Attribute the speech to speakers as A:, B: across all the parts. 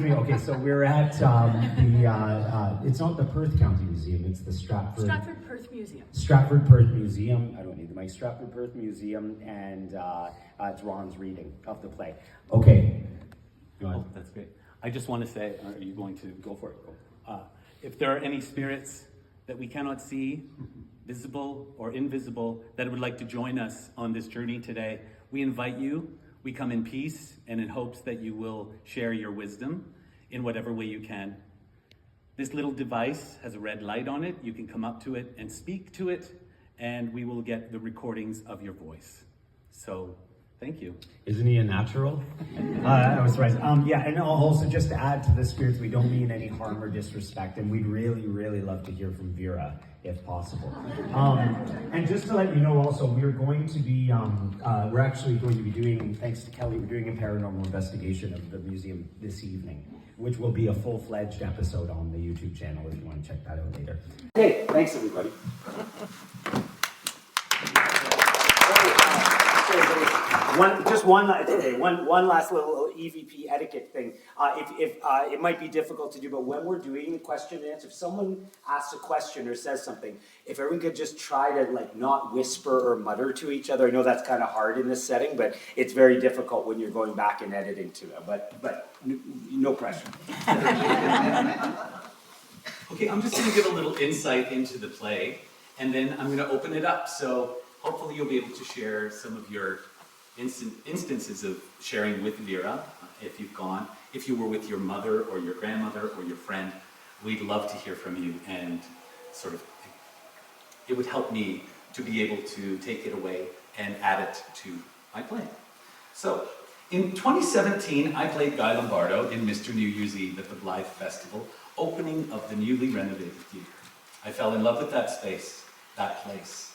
A: Okay, so we're at it's not the Perth County Museum, it's the Stratford
B: Perth Museum.
A: Stratford Perth Museum. I don't need the mic. Stratford Perth Museum, and it's Ron's reading of the play. Okay.
C: Oh, that's great. I just want to say, are you going to go for it? If there are any spirits that we cannot see, visible or invisible, that would like to join us on this journey today, we invite you. We come in peace and in hopes that you will share your wisdom in whatever way you can. This little device has a red light on it. You can come up to it and speak to it, and we will get the recordings of your voice. So, thank you.
A: Isn't he a natural? I was right. Yeah, and also just to add to the spirits, we don't mean any harm or disrespect, and we'd really, really love to hear from Vera, if possible. And just to let you know also, we're going to be, we're actually going to be doing, thanks to Kelly, we're doing a paranormal investigation of the museum this evening, which will be a full-fledged episode on the YouTube channel if you want to check that out later. Okay, thanks everybody. One last little EVP etiquette thing. If it might be difficult to do, but when we're doing question and answer, if someone asks a question or says something, if everyone could just try to not whisper or mutter to each other. I know that's kind of hard in this setting, but it's very difficult when you're going back and editing to it. But no pressure.
C: Okay, I'm just going to give a little insight into the play, and then I'm going to open it up. So hopefully you'll be able to share some of your instances of sharing with Vera, if you've gone. If you were with your mother or your grandmother or your friend, we'd love to hear from you, and sort of, it would help me to be able to take it away and add it to my play. So, in 2017, I played Guy Lombardo in Mr. New Year's Eve at the Blythe Festival, opening of the newly renovated theatre. I fell in love with that space, that place,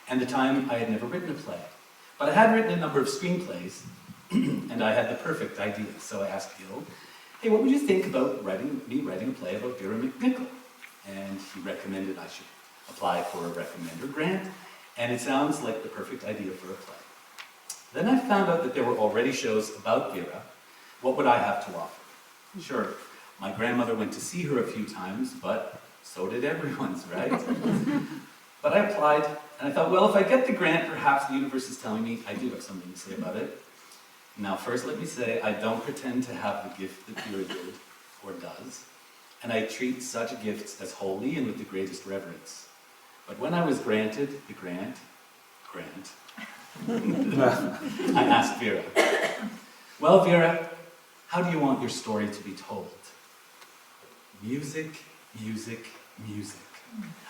C: and the time I had never written a play. But I had written a number of screenplays, and I had the perfect idea. So I asked Gil, hey, what would you think about me writing a play about Vera McNichol? And he recommended I should apply for a recommender grant, and it sounds like the perfect idea for a play. Then I found out that there were already shows about Vera. What would I have to offer? Sure, my grandmother went to see her a few times, but so did everyone's, right? But I applied, and I thought, well, if I get the grant, perhaps the universe is telling me I do have something to say about it. Now, first let me say, I don't pretend to have the gift that Vera did, or does, and I treat such gifts as holy and with the greatest reverence. But when I was granted the grant, I asked Vera, well, Vera, how do you want your story to be told? Music, music, music.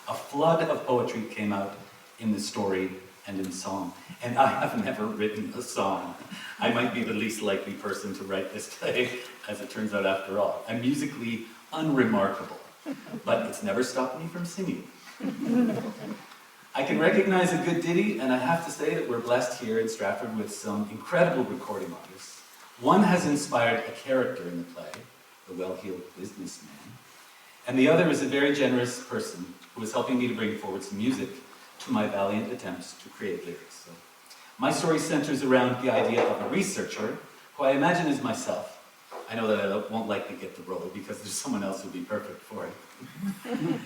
C: A flood of poetry came out in the story and in song, and I have never written a song. I might be the least likely person to write this play, as it turns out after all. I'm musically unremarkable, but it's never stopped me from singing. I can recognize a good ditty, and I have to say that we're blessed here in Stratford with some incredible recording artists. One has inspired a character in the play, the well-heeled businessman, and the other is a very generous person who is helping me to bring forward some music to my valiant attempts to create lyrics. So, my story centers around the idea of a researcher, who I imagine is myself. I know that I won't likely get the role because there's someone else who'd be perfect for it.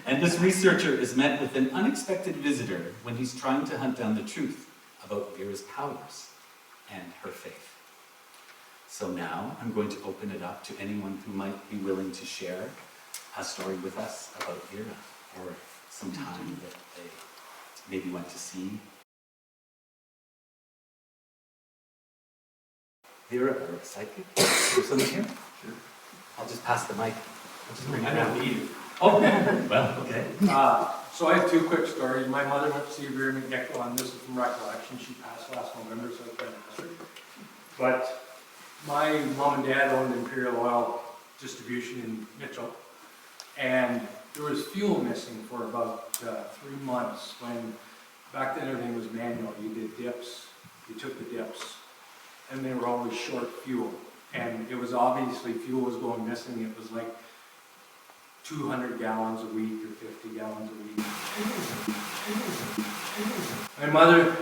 C: And this researcher is met with an unexpected visitor when he's trying to hunt down the truth about Vera's powers and her faith. So now I'm going to open it up to anyone who might be willing to share a story with us about Vera, or some time that they maybe went to see Vera, or a psychic. Is there someone here? Sure. I'll just pass the mic. I'll just bring it around.
D: Need you.
C: Oh, well, okay.
D: So I have two quick stories. My mother went to see Vera McNichol, and this is from recollection. She passed last November, so it's been a history. But my mom and dad owned Imperial Oil Distribution in Mitchell, and there was fuel missing for about 3 months. When back then everything was manual. You did dips, you took the dips, and they were always short fuel. And it was obviously fuel was going missing. It was like 200 gallons a week or 50 gallons a week.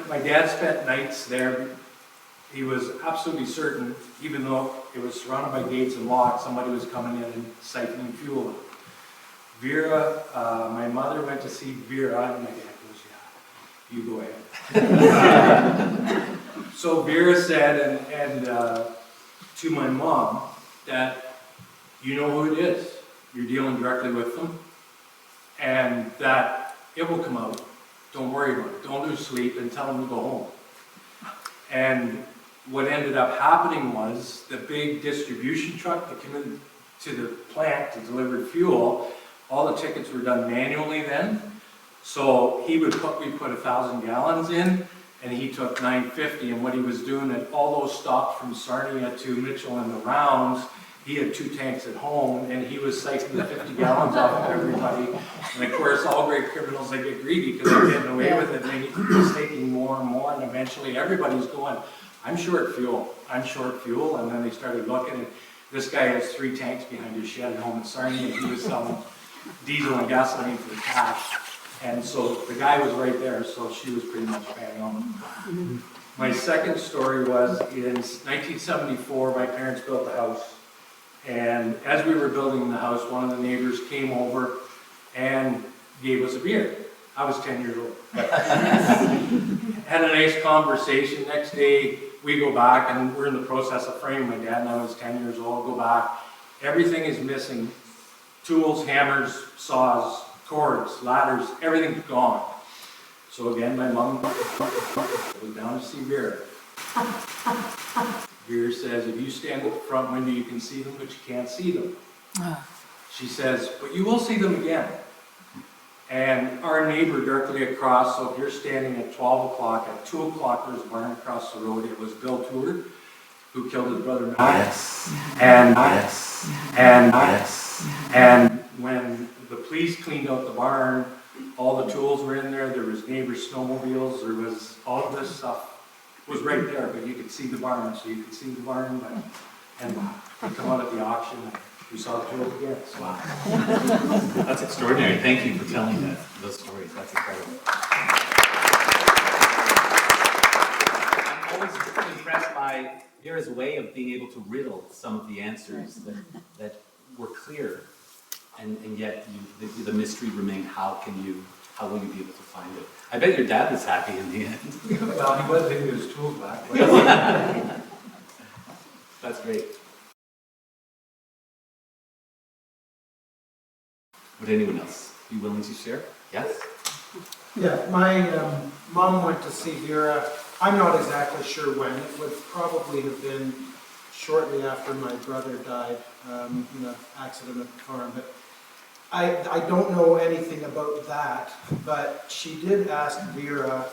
D: My dad spent nights there he was absolutely certain, even though it was surrounded by gates and locks, somebody was coming in and siphoning fuel. Vera, my mother went to see Vera, and my dad goes, yeah, you go ahead. So Vera said, and to my mom, that you know who it is. You're dealing directly with them, and that it will come out. Don't worry about it. Don't lose sleep, and tell them to go home. And what ended up happening was the big distribution truck that came in to the plant to deliver fuel, all the tickets were done manually then. So we put 1,000 gallons in, and he took 950. And what he was doing at all those stops from Sarnia to Mitchell and the rounds, he had 2 tanks at home, and he was siphoning 50 gallons off of everybody. And of course, all great criminals, they get greedy because they're getting away with it, and he was taking more and more, and eventually everybody's going, I'm short fuel, and then they started looking, and this guy has 3 tanks behind his shed at home in Sarnia, and he was selling diesel and gasoline for cash. And so the guy was right there, so she was pretty much bang on. My second story was in 1974, my parents built the house. And as we were building the house, one of the neighbors came over and gave us a beer. I was 10 years old. Had a nice conversation. Next day, we go back, and we're in the process of framing my dad, and I was 10 years old. Go back. Everything is missing. Tools, hammers, saws, cords, ladders, everything's gone. So again, my mom was down to see Vera. Vera says, if you stand at the front window, you can see them, but you can't see them. She says, but you will see them again. And our neighbor directly across, so if you're standing at 12 o'clock, at 2 o'clock, there's a barn across the road. It was Bill Tour, who killed his brother Max. And when the police cleaned out the barn, all the tools were in there. There was neighbors' snowmobiles. There was all of this stuff was right there, but you could see the barn. So you could see the barn, and we come out at the auction, and we saw the tools again. So.
C: Wow. That's extraordinary. Thank you for telling those stories. That's incredible. I'm always impressed by Vera's way of being able to riddle some of the answers that were clear. And yet the mystery remained, how will you be able to find it? I bet your dad was happy in the end.
D: Well, he was taking his tools back.
C: That's great. Would anyone else be willing to share? Yes?
B: Yeah, my mom went to see Vera. I'm not exactly sure when. It would probably have been shortly after my brother died in an accident at the farm. But I don't know anything about that, but she did ask Vera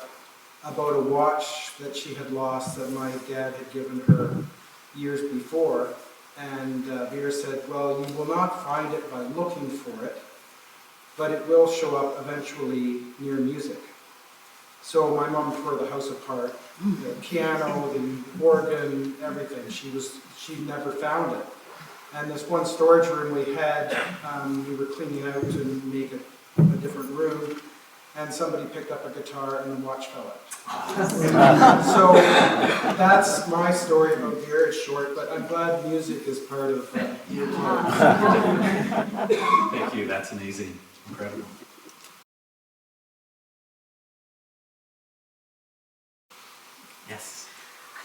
B: about a watch that she had lost that my dad had given her years before. And Vera said, well, you will not find it by looking for it, but it will show up eventually near music. So my mom tore the house apart, the piano, the organ, everything. She never found it. And this one storage room we had, we were cleaning out to make it a different room, and somebody picked up a guitar and the watch fell out. So that's my story about Vera. It's short, but I'm glad music is part of your life.
C: Thank you. That's amazing. Incredible. Yes.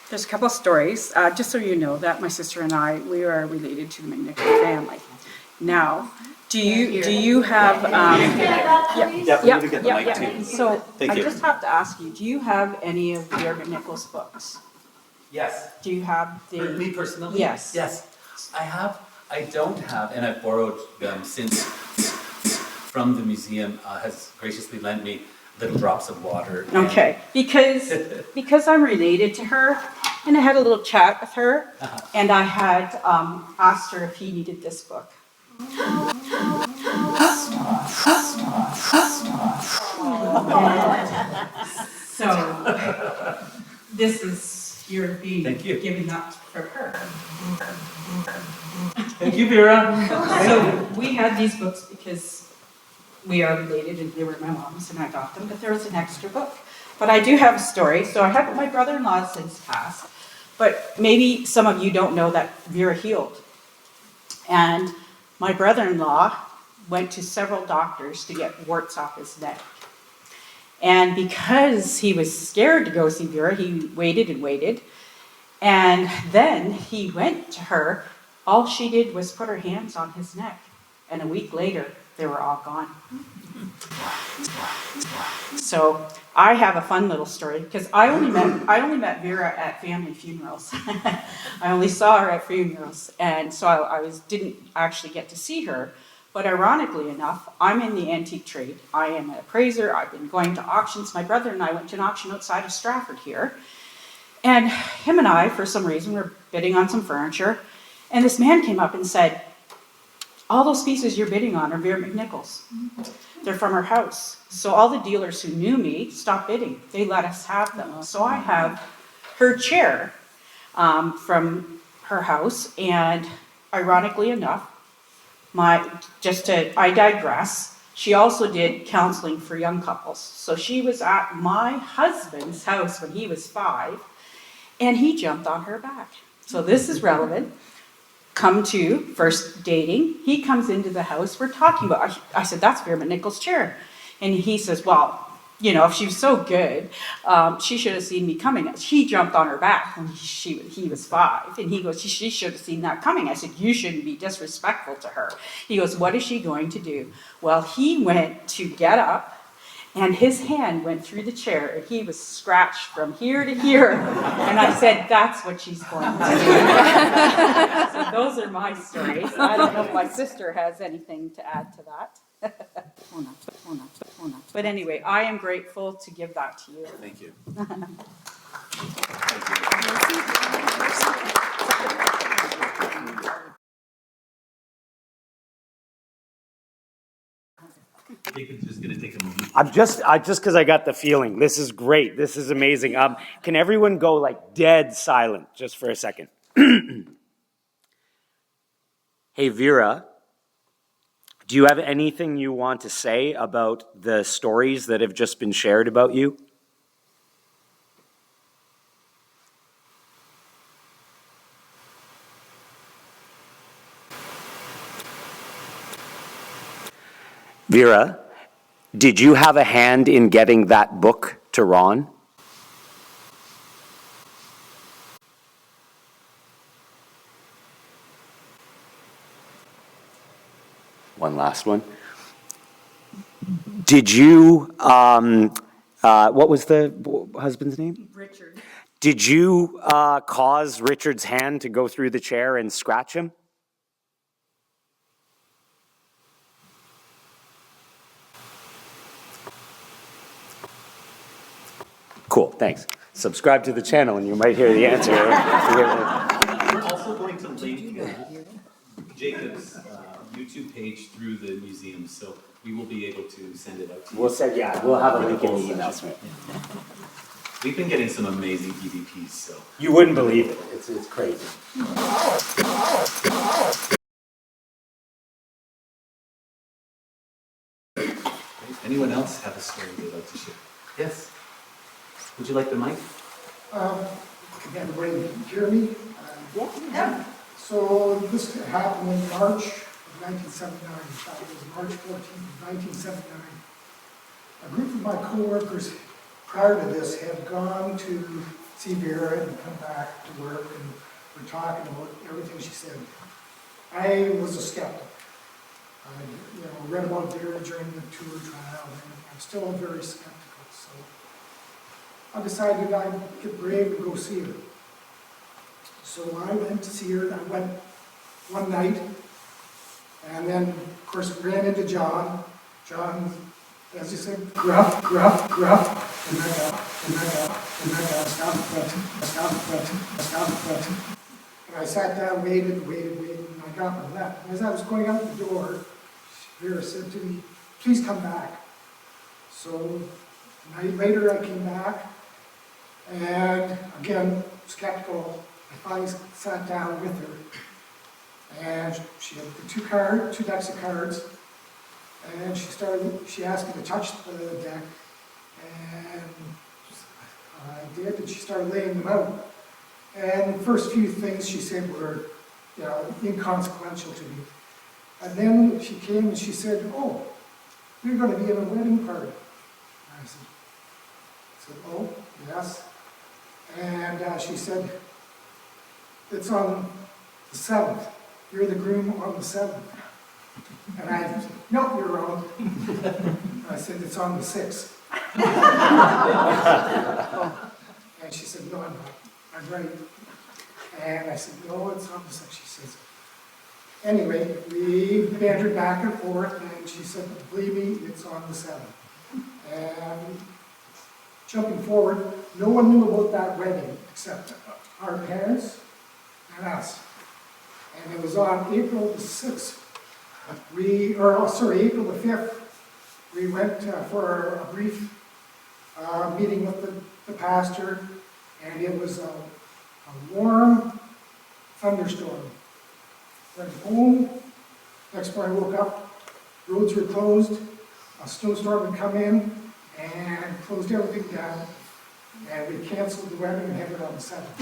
E: There's a couple of stories, just so you know that my sister and I, we are related to the McNichol family. Now, do you have? So I just have to ask you, do you have any of Vera McNichol's books?
C: Yes.
E: Do you have the?
C: For me personally?
E: Yes.
C: Yes. I have. I don't have, and I've borrowed them since from the museum. Has graciously lent me little drops of water.
E: Okay, because I'm related to her, and I had a little chat with her, and I had asked her if he needed this book. So this is your being giving that for her.
C: Thank you, Vera.
E: So we had these books because we are related, and they were my mom's, and I got them, but there was an extra book. But I do have a story. So I have my brother-in-law since passed, But maybe some of you don't know that Vera healed. And my brother-in-law went to several doctors to get warts off his neck. And because he was scared to go see Vera, he waited and waited. And then he went to her. All she did was put her hands on his neck. And a week later, they were all gone. So I have a fun little story because I only met Vera at family funerals. I only saw her at funerals, and so I didn't actually get to see her. But ironically enough, I'm in the antique trade. I am an appraiser. I've been going to auctions. My brother and I went to an auction outside of Stratford here, and him and I, for some reason, were bidding on some furniture, and this man came up and said, "All those pieces you're bidding on are Vera McNichol's. They're from her house." So all the dealers who knew me stopped bidding. They let us have them. So I have her chair from her house, and ironically enough, I digress, she also did counseling for young couples. So she was at my husband's house when he was 5, and he jumped on her back. So this is relevant. Come to first dating, he comes into the house, we're talking about, I said, "That's Vera McNichol's chair." And he says, "Well, if she was so good, she should have seen me coming." He jumped on her back when he was 5, and he goes, "She should have seen that coming." I said, "You shouldn't be disrespectful to her." He goes, "What is she going to do?" Well, he went to get up, and his hand went through the chair, and he was scratched from here to here. And I said, "That's what she's going to do." So those are my stories. I don't know if my sister has anything to add to that. But anyway, I am grateful to give that to you.
C: Thank you. Jacob's just going to take a moment.
A: I'm just because I got the feeling. This is great. This is amazing. Can everyone go like dead silent just for a second? Hey, Vera, do you have anything you want to say about the stories that have just been shared about you? Vera, did you have a hand in getting that book to Ron? One last one. Did you, what was the husband's name?
E: Richard.
A: Did you cause Richard's hand to go through the chair and scratch him? Cool, thanks. Subscribe to the channel and you might hear the answer.
C: We're also going to link Jacob's YouTube page through the museum, so we will be able to send it out to you.
A: We'll have a link in the email.
C: We've been getting some amazing EVPs, so.
A: You wouldn't believe it. It's crazy.
C: Anyone else have a story they'd like to share? Yes. Would you like the mic?
F: Can everybody hear me?
E: Yeah.
F: So this happened in March of 1979. That was March 14th of 1979. A group of my coworkers prior to this had gone to see Vera and come back to work, and were talking about everything she said. I was a skeptic. I read about Vera during the tour trial, and I'm still very skeptical. So I decided I'd get brave and go see her. So I went to see her. I went one night, and then, of course, ran into John. John, as you said, gruff, and and I sat down, waited, and I got my left. And as I was going out the door, Vera said to me, "Please come back." So a night later, I came back, and again, skeptical, I finally sat down with her, and she had the two decks of cards, and she asked me to touch the deck, and I did, and she started laying them out. And the first few things she said were, you know, inconsequential to me. And then she came and she said, oh, you're going to be in a wedding party. And I said, oh, yes. And she said, it's on the 7th. You're the groom on the 7th. And I said, no, you're wrong. I said, it's on the 6th. And she said, no, I'm not. I'm right. And I said, no, it's on the 6th. She says, anyway, we bantered back and forth, and she said, believe me, it's on the 7th. And jumping forward, no one knew about that wedding except our parents and us. And it was on April the 6th. April the 5th, we went for a brief meeting with the pastor, and it was a warm thunderstorm. Went home, next morning I woke up, roads were closed, a snowstorm had come in and closed everything down, and we canceled the wedding and had it on the 7th.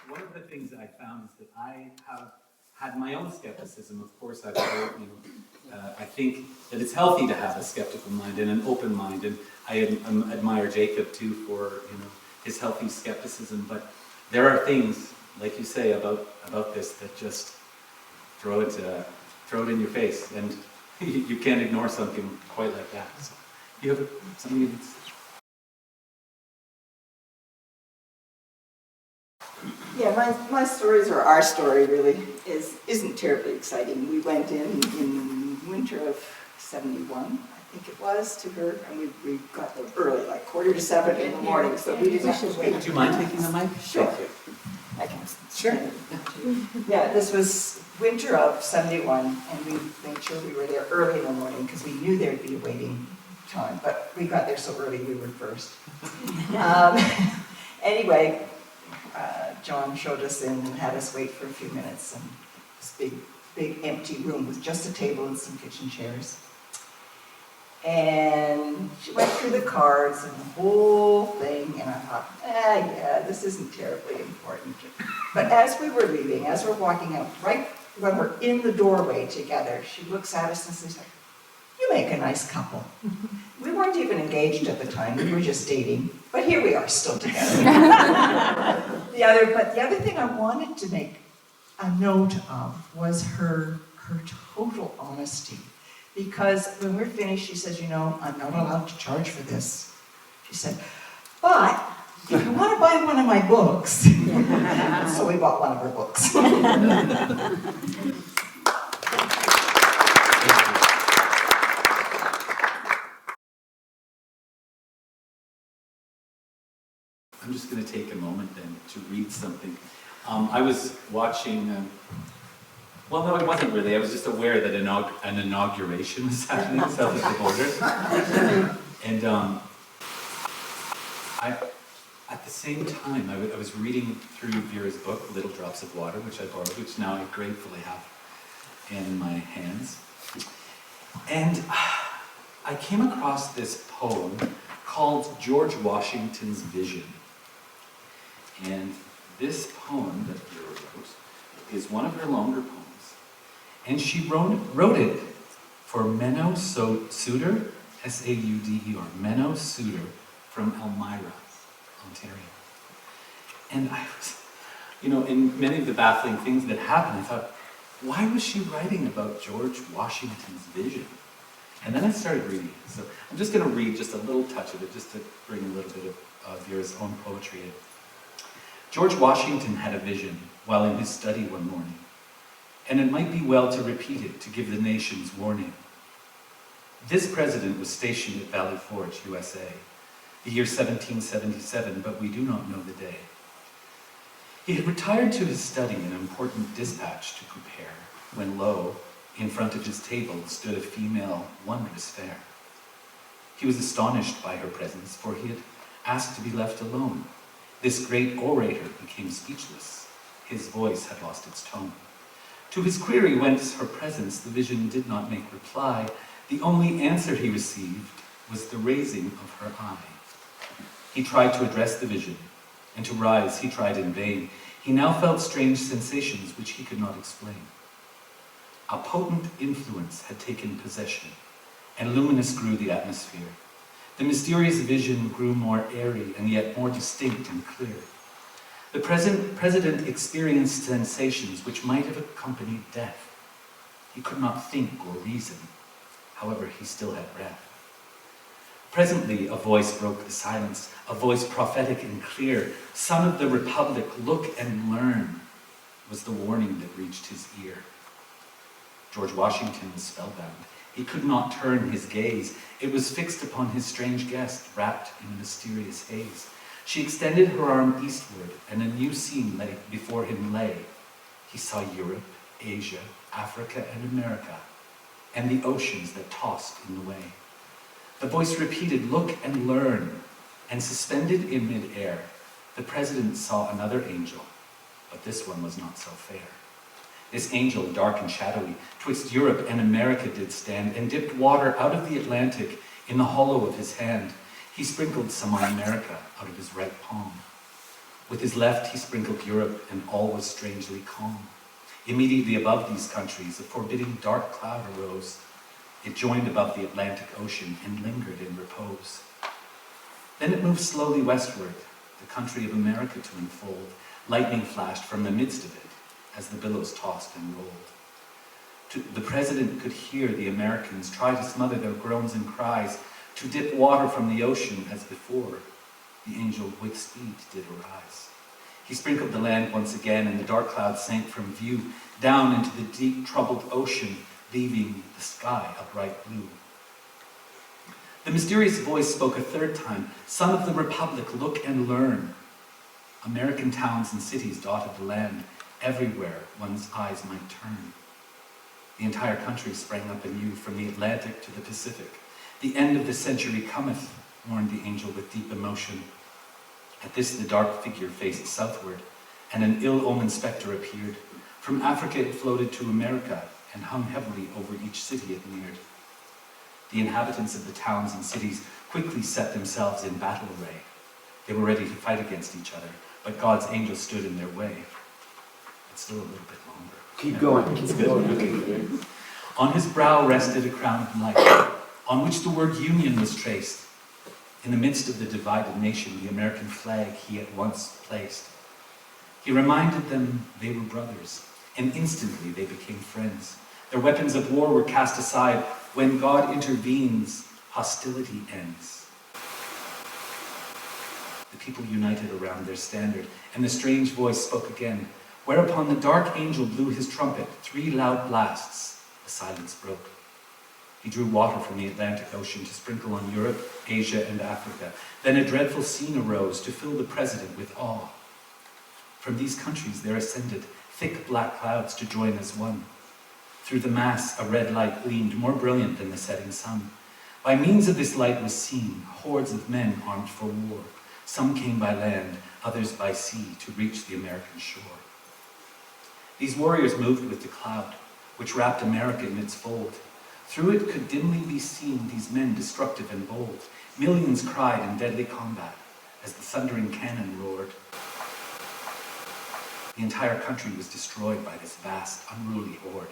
C: One of the things that I found is that I have had my own skepticism. Of course, I've heard, I think that it's healthy to have a skeptical mind and an open mind, and I admire Jacob too for his healthy skepticism. But there are things, like you say, about this that just throw it in your face, and you can't ignore something quite like that. So, you have something you say?
G: Yeah, my stories, or our story really, isn't terribly exciting. We went in winter of 71, I think it was, to her, and we got there early, like 6:45 in the morning, so we didn't have to wait.
C: Do you mind taking the mic?
G: Sure.
C: Thank you.
G: I can.
C: Sure.
G: Yeah, this was winter of 71, and we made sure we were there early in the morning because we knew there'd be a waiting time, but we got there so early we were first. Anyway, John showed us in and had us wait for a few minutes, and this big empty room with just a table and some kitchen chairs. And she went through the cards and the whole thing, and I thought, yeah, this isn't terribly important. But as we were leaving, as we're walking out, right when we're in the doorway together, she looks at us and says, you make a nice couple. We weren't even engaged at the time, we were just dating, but here we are, still together. The other thing I wanted to make a note of was her total honesty. Because when we're finished, she says, I'm not allowed to charge for this. She said, but if you want to buy one of my books. So we bought one of her books.
C: I'm just going to take a moment then to read something. I was watching, well, no, it wasn't really. I was just aware that an inauguration was happening south of the border. And at the same time, I was reading through Vera's book, Little Drops of Water, which I borrowed, which now I gratefully have in my hands. And I came across this poem called George Washington's Vision. And this poem that Vera wrote is one of her longer poems. And she wrote it for Menno Suter, S-A-U-D-E-R, Menno Suter from Elmira, Ontario. And I was, in many of the baffling things that happened, I thought, why was she writing about George Washington's vision? And then I started reading. So I'm just going to read just a little touch of it, just to bring a little bit of Vera's own poetry in. George Washington had a vision while in his study one morning, and it might be well to repeat it to give the nation's warning. This president was stationed at Valley Forge, USA, the year 1777, but we do not know the day. He had retired to his study, an important dispatch to prepare, when lo, in front of his table stood a female wondrous fair. He was astonished by her presence, for he had asked to be left alone. This great orator became speechless. His voice had lost its tone. To his query whence her presence, the vision did not make reply, The only answer he received was the raising of her eye. He tried to address the vision, and to rise he tried in vain. He now felt strange sensations which he could not explain. A potent influence had taken possession, and luminous grew the atmosphere. The mysterious vision grew more airy and yet more distinct and clear. The president experienced sensations which might have accompanied death. He could not think or reason. However, he still had breath. Presently, a voice broke the silence, a voice prophetic and clear. "Son of the Republic, look and learn," was the warning that reached his ear. George Washington was spellbound. He could not turn his gaze. It was fixed upon his strange guest, wrapped in a mysterious haze. She extended her arm eastward, and a new scene before him lay. He saw Europe, Asia, Africa, and America, and the oceans that tossed in the way. The voice repeated, "Look and learn," and suspended in midair, the president saw another angel, but this one was not so fair. This angel, dark and shadowy, twixt Europe and America did stand, and dipped water out of the Atlantic in the hollow of his hand. He sprinkled some on America out of his right palm. With his left he sprinkled Europe, and all was strangely calm. Immediately above these countries, a forbidding dark cloud arose. It joined above the Atlantic Ocean and lingered in repose. Then it moved slowly westward, the country of America to enfold. Lightning flashed from the midst of it as the billows tossed and rolled. The president could hear the Americans try to smother their groans and cries, to dip water from the ocean as before. The angel with speed did arise. He sprinkled the land once again, and the dark clouds sank from view down into the deep troubled ocean, leaving the sky a bright blue. The mysterious voice spoke a third time, "Son of the Republic, look and learn." American towns and cities dotted the land. Everywhere one's eyes might turn. The entire country sprang up anew, from the Atlantic to the Pacific. "The end of the century cometh," warned the angel with deep emotion. At this the dark figure faced southward, and an ill-omened specter appeared. From Africa it floated to America, and hung heavily over each city it neared. The inhabitants of the towns and cities quickly set themselves in battle array. They were ready to fight against each other, but God's angel stood in their way. It's still a little bit longer.
A: Keep going. Keep going.
C: On his brow rested a crown of light, on which the word union was traced. In the midst of the divided nation, the American flag he at once placed. He reminded them they were brothers, and instantly they became friends. Their weapons of war were cast aside. When God intervenes, hostility ends. The people united around their standard, and the strange voice spoke again. Whereupon the dark angel blew his trumpet, 3 loud blasts, the silence broke. He drew water from the Atlantic Ocean to sprinkle on Europe, Asia, and Africa. Then a dreadful scene arose to fill the president with awe. From these countries there ascended thick black clouds to join as one. Through the mass a red light gleamed, more brilliant than the setting sun. By means of this light was seen hordes of men armed for war. Some came by land, others by sea, to reach the American shore. These warriors moved with the cloud, which wrapped America in its fold. Through it could dimly be seen these men destructive and bold. Millions cried in deadly combat as the thundering cannon roared. The entire country was destroyed by this vast, unruly horde.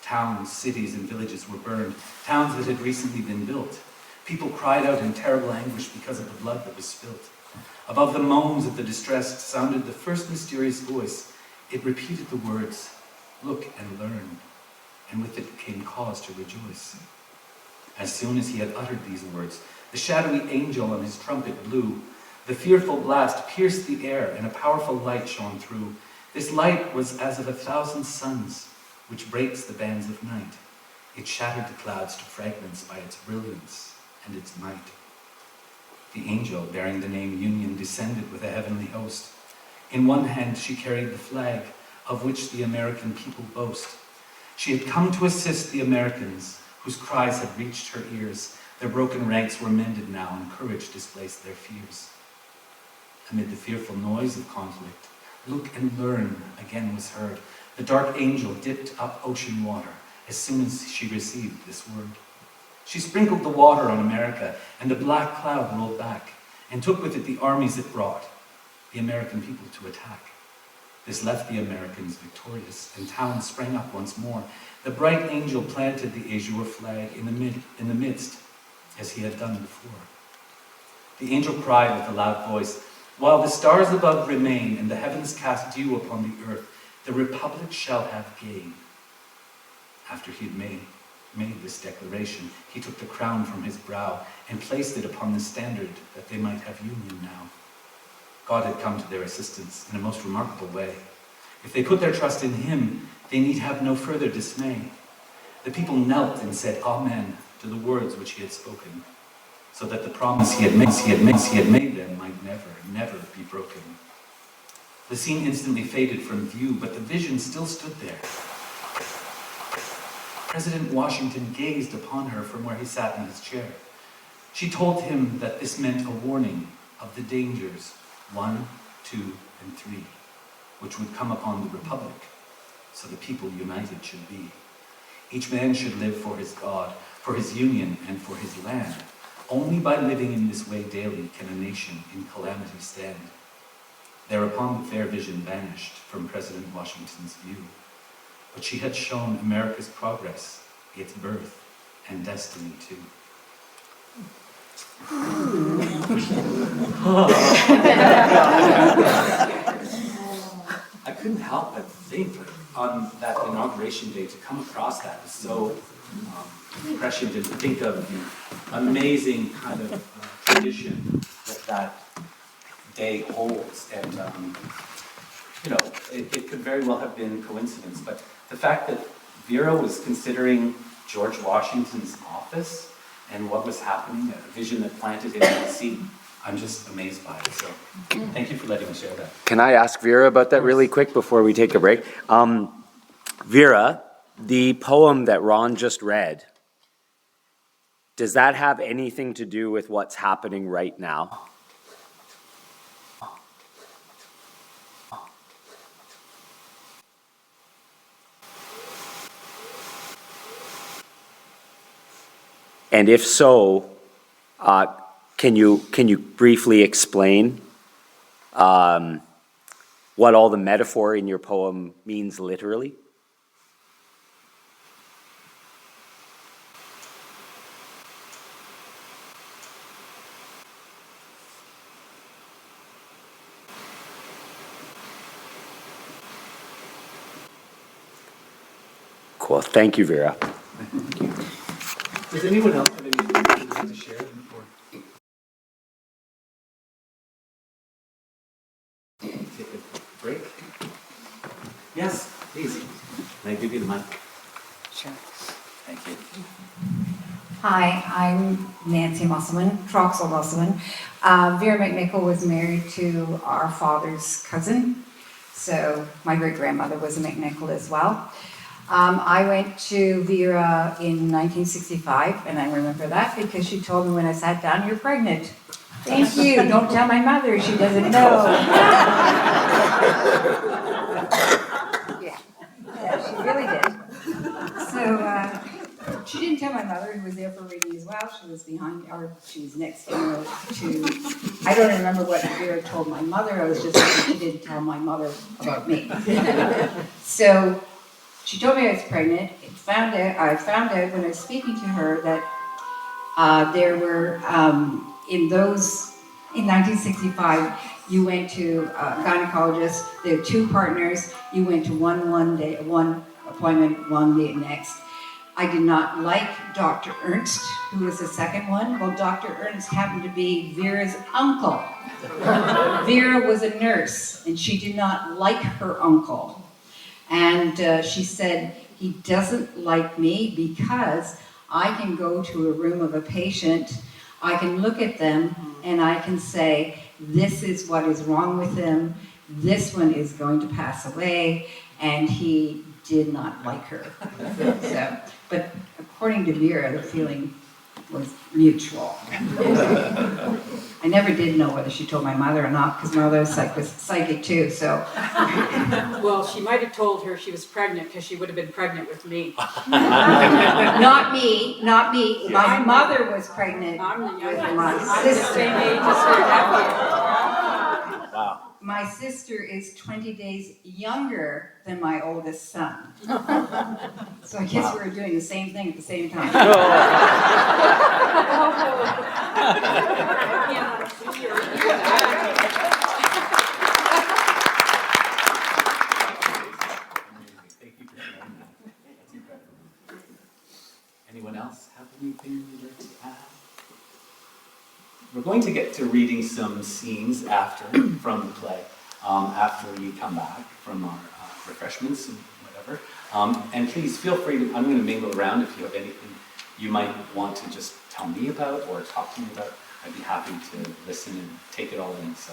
C: Towns, cities, and villages were burned, towns that had recently been built. People cried out in terrible anguish because of the blood that was spilt. Above the moans of the distressed sounded the first mysterious voice. It repeated the words, "Look and learn," and with it came cause to rejoice. As soon as he had uttered these words, the shadowy angel on his trumpet blew. The fearful blast pierced the air, and a powerful light shone through. This light was as of 1,000 suns, which breaks the bands of night. It shattered the clouds to fragments by its brilliance and its might. The angel, bearing the name Union, descended with a heavenly host. In one hand she carried the flag, of which the American people boast. She had come to assist the Americans, whose cries had reached her ears. Their broken ranks were mended now, and courage displaced their fears. Amid the fearful noise of conflict, "Look and learn" again was heard. The dark angel dipped up ocean water, as soon as she received this word. She sprinkled the water on America, and the black cloud rolled back, and took with it the armies it brought, the American people to attack. This left the Americans victorious, and towns sprang up once more. The bright angel planted the azure flag in the midst, as he had done before. The angel cried with a loud voice, "While the stars above remain, and the heavens cast dew upon the earth, the republic shall have gain." After he had made this declaration, he took the crown from his brow and placed it upon the standard, that they might have union now. God had come to their assistance in a most remarkable way. If they put their trust in him, they need have no further dismay. The people knelt and said amen to the words which he had spoken, so that the promise he had made them might never be broken. The scene instantly faded from view, but the vision still stood there. President Washington gazed upon her from where he sat in his chair. She told him that this meant a warning of the dangers 1, 2, and 3, which would come upon the Republic, so the people united should be. Each man should live for his God, for his union, and for his land. Only by living in this way daily can a nation in calamity stand. Thereupon the fair vision vanished from President Washington's view, but she had shown America's progress, its birth, and destiny too. I couldn't help but think on that inauguration day to come across that was so prescient, and to think of the amazing kind of tradition that day holds. And it could very well have been coincidence, but the fact that Vera was considering George Washington's office and what was happening, a vision that planted him in the seat, I'm just amazed by it. So thank you for letting me share that.
A: Can I ask Vera about that really quick before we take a break? Vera, the poem that Ron just read, does that have anything to do with what's happening right now? And if so, can you briefly explain what all the metaphor in your poem means literally? Cool. Thank you, Vera.
C: Does anyone else have anything to share before take a break? Yes, please. Can I give you the mic?
H: Sure.
C: Thank you.
H: Hi, I'm Nancy Musselman, Troxel Musselman. Vera McNichol was married to our father's cousin, so my great-grandmother was a McNichol as well. I went to Vera in 1965, and I remember that because she told me when I sat down, "You're pregnant." Thank you. Don't tell my mother. She doesn't know. Yeah, she really did. So she didn't tell my mother, who was there for reading as well. She was she was next to, I don't remember what Vera told my mother. I was just saying she didn't tell my mother about me. So she told me I was pregnant. I found out when I was speaking to her that there were, in 1965, you went to a gynecologist. There were 2 partners. You went to one appointment, one day next. I did not like Dr. Ernst, who was the second one. Well, Dr. Ernst happened to be Vera's uncle. Vera was a nurse, and she did not like her uncle. And she said, "He doesn't like me because I can go to a room of a patient, I can look at them, and I can say, this is what is wrong with him, this one is going to pass away," and he did not like her. So, but according to Vera, the feeling was mutual. I never did know whether she told my mother or not, because my mother was psychic too, so.
E: Well, she might have told her she was pregnant, because she would have been pregnant with me.
H: Not me, not me. My mother was pregnant
E: I'm the
H: with
E: youngest.
H: my
E: I'm the
H: sister.
E: same age as her nephew.
C: Wow.
H: My sister is 20 days younger than my oldest son. So I guess we were doing the same thing at the same time.
C: Thank you for sharing that. That's incredible. Anyone else have anything you'd like to add? We're going to get to reading some scenes from the play, after you come back from our refreshments and whatever. And please feel free to, I'm going to mingle around if you have anything you might want to just tell me about or talk to me about. I'd be happy to listen and take it all in. So